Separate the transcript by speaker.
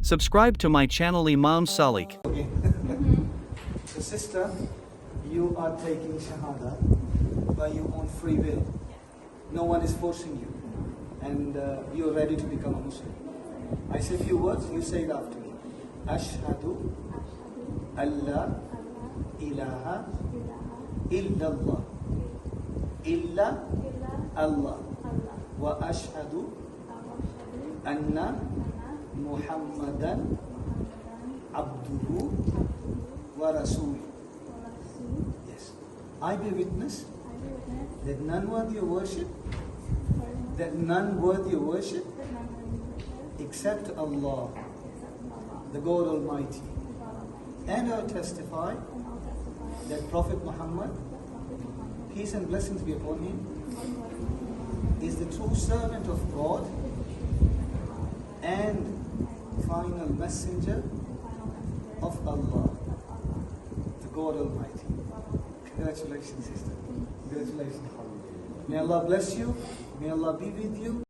Speaker 1: Subscribe to my channel Imam Salik.
Speaker 2: Okay. So sister, you are taking Shahada by your own free will. No one is forcing you. And you're ready to become a Muslim. I say a few words, you say it after me. Ashhadu alla ilaha illallah illa Allah wa ashhadu anna Muhammadan abduhu wa rasuluh. Yes. I bear witness that none worthy of worship, except Allah, the God Almighty. And I testify that Prophet Muhammad, peace and blessings be upon him, is the true servant of God and final messenger of Allah, the God Almighty. Congratulations, sister. Congratulations. May Allah bless you. May Allah be with you.